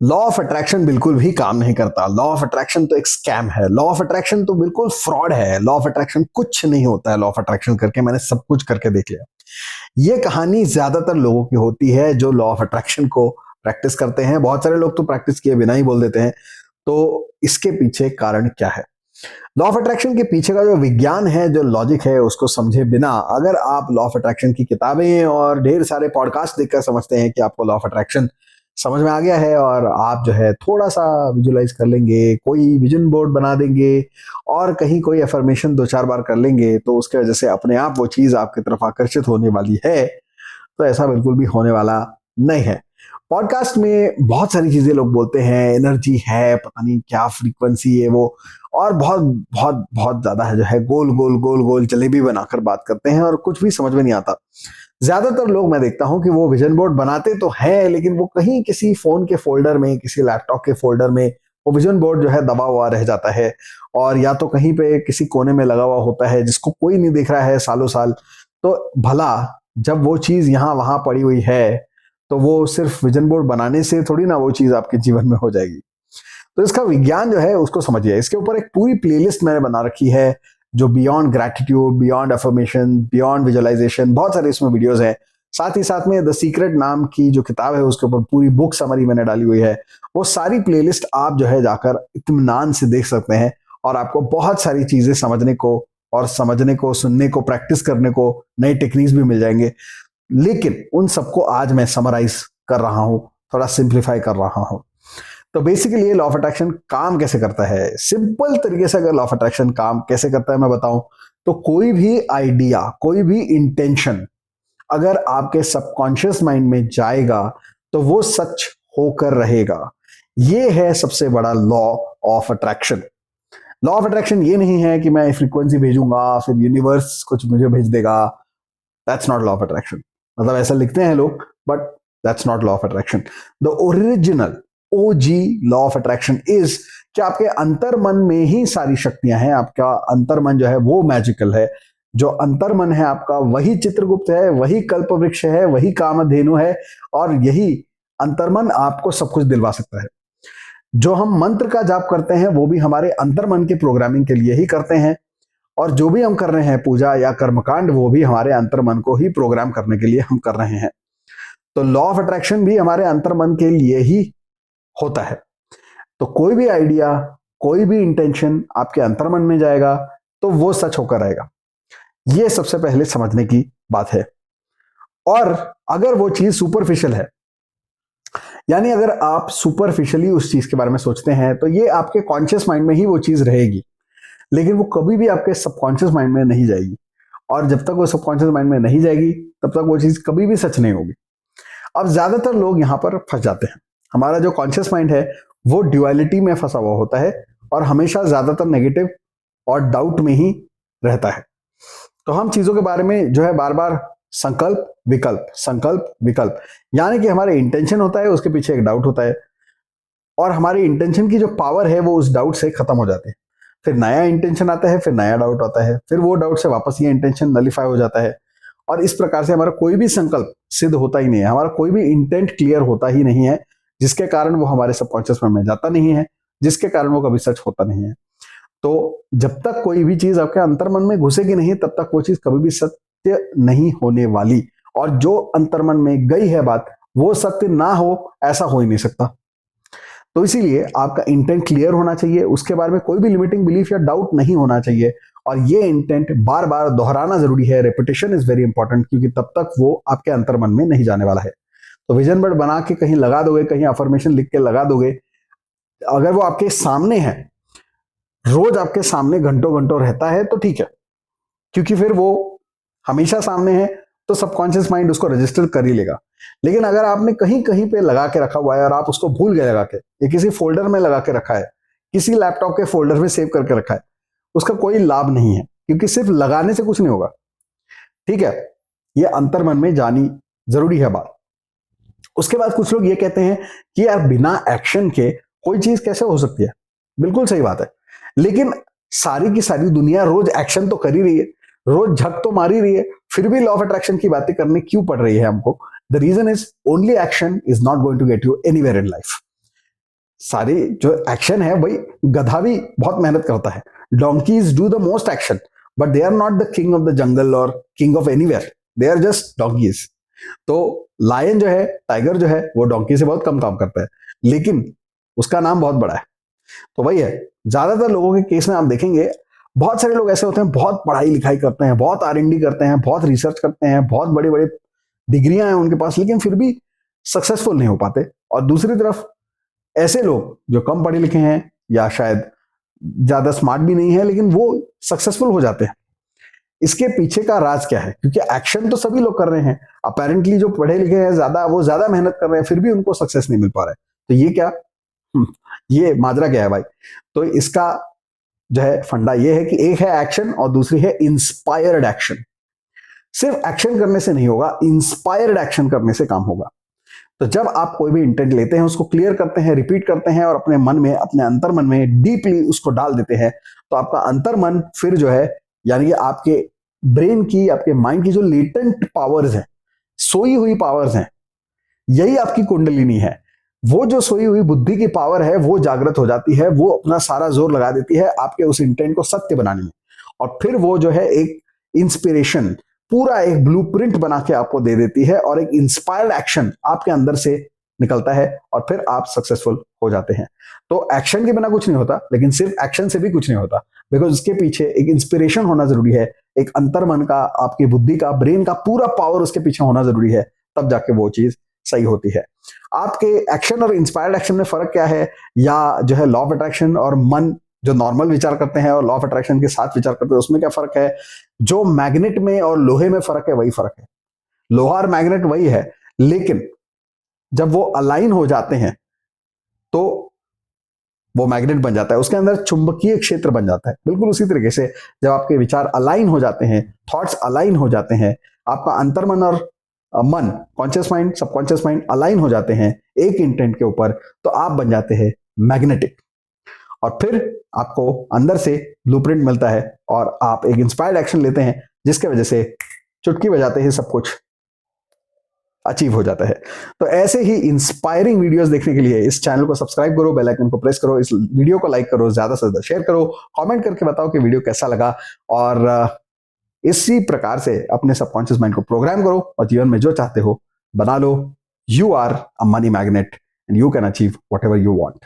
Law of attraction बिल्कुल भी काम नहीं करता। लॉ ऑफ अट्रैक्शन तो एक स्कैम है। लॉ ऑफ अट्रैक्शन तो बिल्कुल फ्रॉड है। लॉ ऑफ अट्रैक्शन कुछ नहीं होता है। लॉ ऑफ अट्रैक्शन करके मैंने सब कुछ करके देख लिया। ये कहानी ज्यादातर लोगों की होती है जो लॉ ऑफ अट्रैक्शन को प्रैक्टिस करते हैं। बहुत सारे लोग तो प्रैक्टिस किए बिना ही बोल देते हैं। तो इसके पीछे कारण क्या है? लॉ ऑफ अट्रैक्शन के पीछे का जो विज्ञान है, जो लॉजिक है, उसको समझे बिना अगर आप लॉ ऑफ अट्रैक्शन की किताबें और ढेर सारे पॉडकास्ट देखकर समझते हैं कि आपको लॉ ऑफ अट्रैक्शन समझ में आ गया है और आप जो है थोड़ा सा विजुलाइज कर लेंगे, कोई विजन बोर्ड बना देंगे और कहीं कोई अफर्मेशन 2-4 बार कर लेंगे तो उसके वजह से अपने आप वो चीज आपकी तरफ आकर्षित होने वाली है, तो ऐसा बिल्कुल भी होने वाला नहीं है। पॉडकास्ट में बहुत सारी चीजें लोग बोलते हैं, एनर्जी है, पता नहीं क्या फ्रीक्वेंसी है वो, और बहुत बहुत बहुत ज्यादा है जो है गोल गोल गोल गोल जलेबी बनाकर बात करते हैं और कुछ भी समझ में नहीं आता। ज्यादातर लोग मैं देखता हूं कि वो विजन बोर्ड बनाते तो हैं लेकिन वो कहीं किसी फोन के फोल्डर में, किसी लैपटॉप के फोल्डर में वो विजन बोर्ड जो है दबा हुआ रह जाता है, और या तो कहीं पे किसी कोने में लगा हुआ होता है जिसको कोई नहीं देख रहा है सालों साल। तो भला जब वो चीज यहाँ वहां पड़ी हुई है तो वो सिर्फ विजन बोर्ड बनाने से थोड़ी ना वो चीज आपके जीवन में हो जाएगी। तो इसका विज्ञान जो है उसको समझिए। इसके ऊपर एक पूरी प्लेलिस्ट मैंने बना रखी है, जो beyond gratitude, beyond affirmation, beyond visualisation, बहुत सारे इसमें वीडियोस हैं। साथ ही साथ में द सीक्रेट नाम की जो किताब है उसके ऊपर पूरी बुक समरी मैंने डाली हुई है। वो सारी प्लेलिस्ट आप जो है जाकर इत्मीनान से देख सकते हैं और आपको बहुत सारी चीजें समझने को और समझने को, सुनने को, प्रैक्टिस करने को, नई टेक्निक्स भी मिल जाएंगे। लेकिन उन सबको आज मैं समराइज कर रहा हूं, थोड़ा सिंप्लीफाई कर रहा हूं। तो बेसिकली ये लॉ ऑफ अट्रैक्शन काम कैसे करता है, सिंपल तरीके से अगर लॉ ऑफ अट्रैक्शन काम कैसे करता है मैं बताऊं, तो कोई भी आइडिया, कोई भी इंटेंशन अगर आपके सबकॉन्शियस माइंड में जाएगा तो वो सच होकर रहेगा। ये है सबसे बड़ा law of attraction. Law of attraction ये नहीं है कि मैं फ्रीक्वेंसी भेजूंगा फिर यूनिवर्स कुछ मुझे भेज देगा। That's not law of attraction. मतलब ऐसा लिखते हैं लोग, but that's not law of attraction. The original OG law of attraction is कि आपके अंतर मन में ही सारी शक्तियां हैं। आपका अंतर मन जो है वो मैजिकल है। जो अंतर मन है आपका वही चित्रगुप्त है, वही कल्प वृक्ष है, वही कामधेनु है, और यही अंतर्मन आपको सब कुछ दिलवा सकता है। जो हम मंत्र का जाप करते हैं वो भी हमारे अंतर्मन के प्रोग्रामिंग के लिए ही करते हैं, और जो भी हम कर रहे हैं पूजा या कर्मकांड वो भी हमारे अंतर्मन को ही प्रोग्राम करने के लिए हम कर रहे हैं। तो लॉ ऑफ अट्रैक्शन भी हमारे अंतर्मन के लिए ही होता है। तो कोई भी आइडिया, कोई भी इंटेंशन आपके अंतर्मन में जाएगा तो वो सच होकर रहेगा। ये सबसे पहले समझने की बात है। और अगर वो चीज सुपरफिशियल है, यानी अगर आप सुपरफिशियली उस चीज के बारे में सोचते हैं तो ये आपके कॉन्शियस माइंड में ही वो चीज रहेगी, लेकिन वो कभी भी आपके सबकॉन्शियस माइंड में नहीं जाएगी। और जब तक वो सबकॉन्शियस माइंड में नहीं जाएगी तब तक वो चीज कभी भी सच नहीं होगी। अब ज्यादातर लोग यहां पर फंस जाते हैं। हमारा जो कॉन्शियस माइंड है वो ड्युअलिटी में फंसा हुआ होता है और हमेशा ज्यादातर नेगेटिव और डाउट में ही रहता है। तो हम चीजों के बारे में जो है बार बार संकल्प विकल्प, संकल्प विकल्प, यानी कि हमारे इंटेंशन होता है, उसके पीछे एक डाउट होता है, और हमारी इंटेंशन की जो पावर है वो उस डाउट से खत्म हो जाती है। फिर नया इंटेंशन आता है, फिर नया डाउट आता है, फिर वो डाउट से वापस ये इंटेंशन नलीफाई हो जाता है, और इस प्रकार से हमारा कोई भी संकल्प सिद्ध होता ही नहीं है। हमारा कोई भी इंटेंट क्लियर होता ही नहीं है, जिसके कारण वो हमारे सबकॉन्शियस माइंड में जाता नहीं है, जिसके कारण वो कभी सच होता नहीं है। तो जब तक कोई भी चीज आपके अंतर्मन में घुसेगी नहीं तब तक वो चीज कभी भी सत्य नहीं होने वाली, और जो अंतर्मन में गई है बात वो सत्य ना हो ऐसा हो ही नहीं सकता। तो इसीलिए आपका इंटेंट क्लियर होना चाहिए, उसके बारे में कोई भी लिमिटिंग बिलीफ या डाउट नहीं होना चाहिए, और ये इंटेंट बार बार दोहराना जरूरी है। रेपिटेशन इज वेरी इंपॉर्टेंट, क्योंकि तब तक वो आपके अंतर्मन में नहीं जाने वाला है। तो विजन बोर्ड बना के कहीं लगा दोगे, कहीं अफर्मेशन लिख के लगा दोगे, अगर वो आपके सामने है, रोज आपके सामने घंटों घंटों रहता है तो ठीक है, क्योंकि फिर वो हमेशा सामने है तो सबकॉन्शियस माइंड उसको रजिस्टर कर ही लेगा। लेकिन अगर आपने कहीं कहीं पे लगा के रखा हुआ है और आप उसको भूल गए लगा के, या किसी फोल्डर में लगा के रखा है, किसी लैपटॉप के फोल्डर में सेव करके रखा है, उसका कोई लाभ नहीं है, क्योंकि सिर्फ लगाने से कुछ नहीं होगा। ठीक है, ये अंतर्मन में जानी जरूरी है बात। उसके बाद कुछ लोग ये कहते हैं कि यार बिना एक्शन के कोई चीज कैसे हो सकती है। बिल्कुल सही बात है, लेकिन सारी की सारी दुनिया रोज एक्शन तो कर ही रही है, रोज झक तो मार ही रही है, फिर भी लॉ ऑफ अट्रैक्शन की बातें करने क्यों पड़ रही है हमको? The reason is only action is not going to get you anywhere in life. सारी जो एक्शन है वही गधा भी बहुत मेहनत करता है. Donkeys do the most action but they are not the king of the jungle और king of anywhere, they are just donkeys. तो लायन जो है, टाइगर जो है, वो डोंकी से बहुत कम काम करता है, लेकिन उसका नाम बहुत बड़ा है. तो वही है, ज्यादातर लोगों के केस में आप देखेंगे बहुत सारे लोग ऐसे होते हैं, बहुत पढ़ाई लिखाई करते हैं, बहुत R&D करते हैं, बहुत रिसर्च करते हैं, बहुत बड़े बड़े डिग्रियां हैं उनके पास, लेकिन फिर भी सक्सेसफुल नहीं हो पाते. और दूसरी तरफ ऐसे लोग जो कम पढ़े लिखे हैं या शायद ज्यादा स्मार्ट भी नहीं है, लेकिन वो सक्सेसफुल हो जाते हैं. इसके पीछे का राज क्या है? क्योंकि एक्शन तो सभी लोग कर रहे हैं, अपेरेंटली जो पढ़े लिखे हैं ज्यादा, वो ज्यादा मेहनत कर रहे हैं, फिर भी उनको सक्सेस नहीं मिल पा रहा है. तो ये क्या, ये माजरा क्या है भाई? तो इसका जो है फंडा ये है कि एक है एक्शन और दूसरी है इंस्पायर्ड एक्शन. सिर्फ एक्शन करने से नहीं होगा, इंस्पायर्ड एक्शन करने से काम होगा. तो जब आप कोई भी इंटेंट लेते हैं, उसको क्लियर करते हैं, रिपीट करते हैं और अपने मन में, अपने अंतर मन में डीपली उसको डाल देते हैं, तो आपका अंतर मन फिर जो है, यानी कि आपके ब्रेन की, आपके माइंड की जो लेटेंट पावर्स हैं, सोई हुई पावर्स हैं, यही आपकी कुंडलिनी है. वो जो सोई हुई बुद्धि की पावर है वो जागृत हो जाती है, वो अपना सारा जोर लगा देती है आपके उस इंटेंट को सत्य बनाने में. और फिर वो जो है एक इंस्पिरेशन, पूरा एक ब्लूप्रिंट बना के आपको दे देती है और एक इंस्पायर्ड एक्शन आपके अंदर से निकलता है और फिर आप सक्सेसफुल हो जाते हैं. तो एक्शन के बिना कुछ नहीं होता, लेकिन सिर्फ एक्शन से भी कुछ नहीं होता, बिकॉज उसके पीछे एक इंस्पिरेशन होना जरूरी है, एक अंतर्मन का, आपकी बुद्धि का, ब्रेन का पूरा पावर उसके पीछे होना जरूरी है, तब जाके वो चीज सही होती है. आपके एक्शन और इंस्पायर्ड एक्शन में फर्क क्या है, या जो है लॉ ऑफ अट्रैक्शन और मन जो नॉर्मल विचार करते हैं और लॉ ऑफ अट्रैक्शन के साथ विचार करते हैं, उसमें क्या फर्क है? जो मैग्नेट में और लोहे में फर्क है वही फर्क है. लोहा और मैग्नेट वही है, लेकिन जब वो अलाइन हो जाते हैं तो वो मैग्नेट बन जाता है, उसके अंदर चुंबकीय क्षेत्र बन जाता है. बिल्कुल उसी तरीके से जब आपके विचार अलाइन हो जाते हैं, थॉट्स अलाइन हो जाते हैं, आपका अंतर्मन और मन, conscious mind, subconscious mind align हो जाते हैं एक इंटेंट के ऊपर, तो आप बन जाते हैं मैग्नेटिक. और फिर आपको अंदर से ब्लूप्रिंट मिलता है और आप एक इंस्पायर्ड एक्शन लेते हैं, जिसके वजह से चुटकी बजाते ही सब कुछ अचीव हो जाता है. तो ऐसे ही इंस्पायरिंग वीडियोस देखने के लिए इस चैनल को सब्सक्राइब करो, बेल आइकन को प्रेस करो, इस वीडियो को लाइक करो, ज्यादा से ज्यादा शेयर करो, कमेंट करके बताओ कि वीडियो कैसा लगा. और इसी प्रकार से अपने सबकॉन्शियस माइंड को प्रोग्राम करो और जीवन में जो चाहते हो बना लो. You are a money magnet and you can achieve whatever you want.